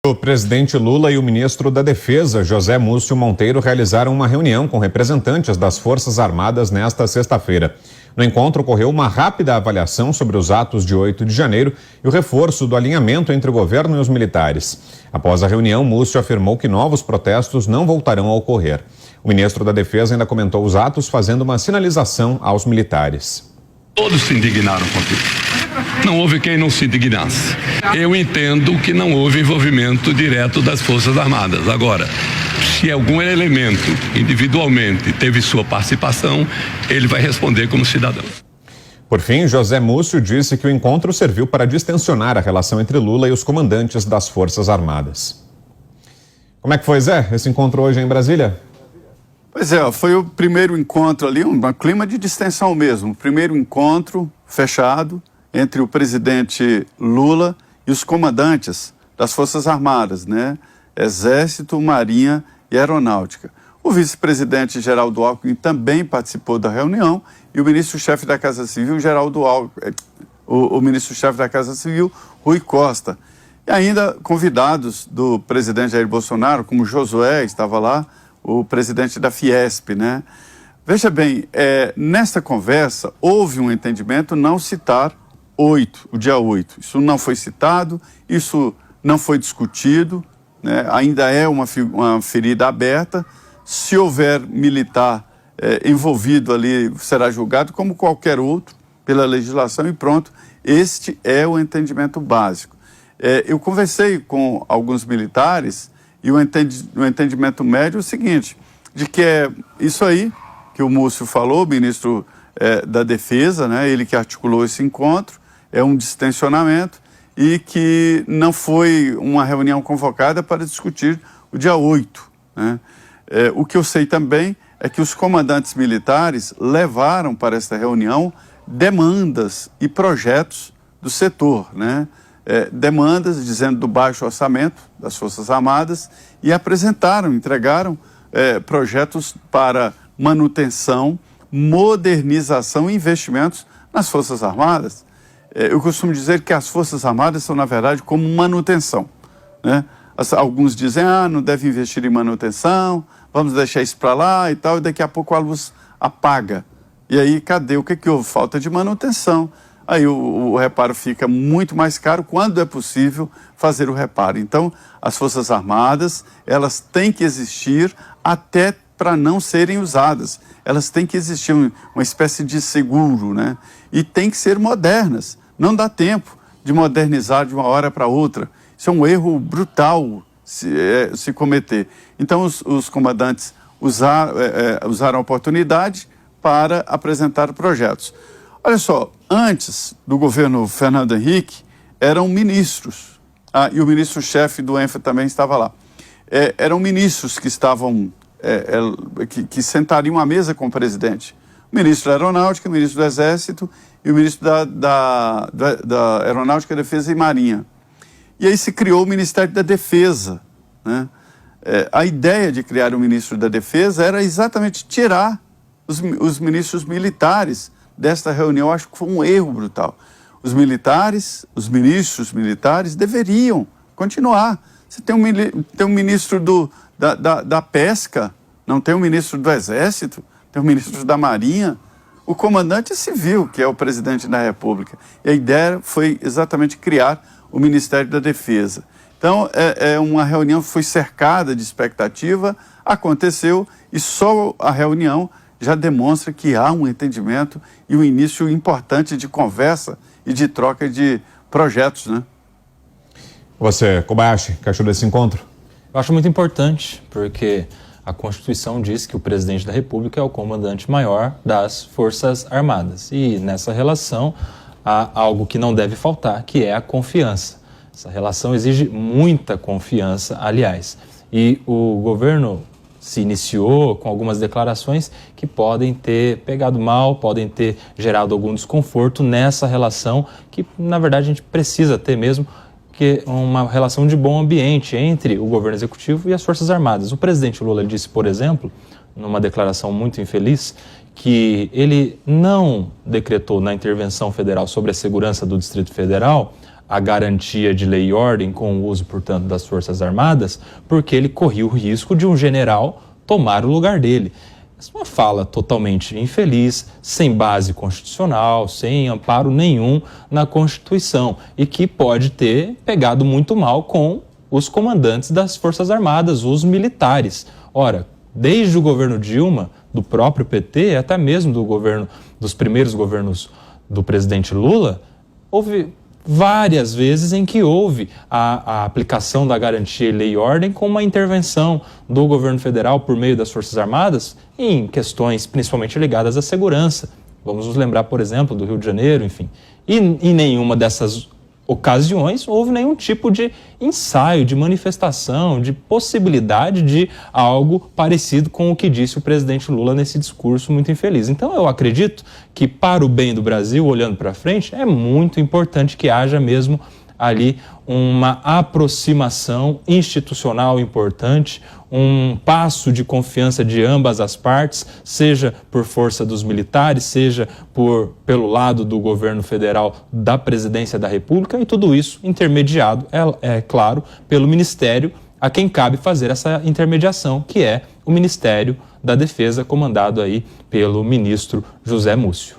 O presidente Lula e o ministro da Defesa, José Múcio Monteiro, realizaram uma reunião com representantes das Forças Armadas nesta sexta-feira. No encontro, ocorreu uma rápida avaliação sobre os atos de 8 de janeiro e o reforço do alinhamento entre o governo e os militares. Após a reunião, Múcio afirmou que novos protestos não voltarão a ocorrer. O ministro da Defesa ainda comentou os atos, fazendo uma sinalização aos militares. Todos se indignaram com aquilo. Não houve quem não se indignasse. Eu entendo que não houve envolvimento direto das Forças Armadas. Agora, se algum elemento individualmente teve sua participação, ele vai responder como cidadão. Por fim, José Múcio disse que o encontro serviu para distensionar a relação entre Lula e os comandantes das Forças Armadas. Como é que foi, Zé, esse encontro hoje em Brasília? Pois é, foi o primeiro encontro ali, um clima de distensão mesmo. O primeiro encontro fechado entre o presidente Lula e os comandantes das Forças Armadas, né? Exército, Marinha e Aeronáutica. O vice-presidente Geraldo Alckmin também participou da reunião e o ministro-chefe da Casa Civil, o ministro-chefe da Casa Civil, Rui Costa. E ainda convidados do presidente Jair Bolsonaro, como Josué estava lá, o presidente da Fiesp, né? Veja bem, nesta conversa houve um entendimento não citar o dia 8. Isso não foi citado, isso não foi discutido, né? Ainda é uma ferida aberta. Se houver militar envolvido ali, será julgado como qualquer outro pela legislação e pronto. Este é o entendimento básico. Eu conversei com alguns militares e o entendimento médio é o seguinte, de que é isso aí que o Múcio falou, o ministro da Defesa, né, ele que articulou esse encontro, é um distensionamento e que não foi uma reunião convocada para discutir o dia 8. Né? O que eu sei também é que os comandantes militares levaram para esta reunião demandas e projetos do setor, né? Demandas dizendo do baixo orçamento das Forças Armadas e entregaram projetos para manutenção, modernização e investimentos nas Forças Armadas. Eu costumo dizer que as Forças Armadas são, na verdade, como manutenção, né? Alguns dizem, não deve investir em manutenção, vamos deixar isso para lá e tal, e daqui a pouco a luz apaga. E aí, cadê? O que houve? Falta de manutenção. Aí o reparo fica muito mais caro quando é possível fazer o reparo. Então, as Forças Armadas, elas têm que existir até para não serem usadas. Elas têm que existir uma espécie de seguro, né? E têm que ser modernas. Não dá tempo de modernizar de uma hora para outra. Isso é um erro brutal se cometer. Então, os comandantes usaram a oportunidade para apresentar projetos. Olha só, antes do governo Fernando Henrique, eram ministros. E o ministro-chefe do ENFA também estava lá. Eram ministros que estavam, que sentariam à mesa com o presidente. O ministro da Aeronáutica, o ministro do Exército e o ministro da Aeronáutica, Defesa e Marinha. E aí se criou o Ministério da Defesa, né? A ideia de criar o ministro da Defesa era exatamente tirar os ministros militares desta reunião. Eu acho que foi um erro brutal. Os ministros militares deveriam continuar. Você tem um ministro da Pesca, não tem um ministro do Exército, tem um ministro da Marinha. O comandante civil, que é o presidente da República. E a ideia foi exatamente criar o Ministério da Defesa. Então, uma reunião que foi cercada de expectativa, aconteceu e só a reunião já demonstra que há um entendimento e um início importante de conversa e de troca de projetos, né? Você, Kobayashi, que achou desse encontro? Eu acho muito importante, porque a Constituição diz que o presidente da República é o comandante maior das Forças Armadas. E nessa relação há algo que não deve faltar, que é a confiança. Essa relação exige muita confiança, aliás. E o governo se iniciou com algumas declarações que podem ter pegado mal, podem ter gerado algum desconforto nessa relação que, na verdade, a gente precisa ter mesmo, que é uma relação de bom ambiente entre o governo executivo e as Forças Armadas. O presidente Lula disse, por exemplo, numa declaração muito infeliz, que ele não decretou na intervenção federal sobre a segurança do Distrito Federal a garantia de lei e ordem com o uso, portanto, das Forças Armadas, porque ele corria o risco de um general tomar o lugar dele. Essa é uma fala totalmente infeliz, sem base constitucional, sem amparo nenhum na Constituição e que pode ter pegado muito mal com os comandantes das Forças Armadas, os militares. Ora, desde o governo Dilma, do próprio PT, até mesmo dos primeiros governos do presidente Lula, houve várias vezes em que houve a aplicação da garantia lei e ordem com uma intervenção do governo federal por meio das Forças Armadas em questões principalmente ligadas à segurança. Vamos nos lembrar, por exemplo, do Rio de Janeiro, enfim. E em nenhuma dessas ocasiões houve nenhum tipo de ensaio, de manifestação, de possibilidade de algo parecido com o que disse o presidente Lula nesse discurso muito infeliz. Então eu acredito que para o bem do Brasil, olhando para frente, é muito importante que haja mesmo ali uma aproximação institucional importante, um passo de confiança de ambas as partes, seja por força dos militares, seja pelo lado do governo federal, da presidência da República, e tudo isso intermediado, é claro, pelo Ministério a quem cabe fazer essa intermediação, que é o Ministério da Defesa, comandado aí pelo ministro José Múcio.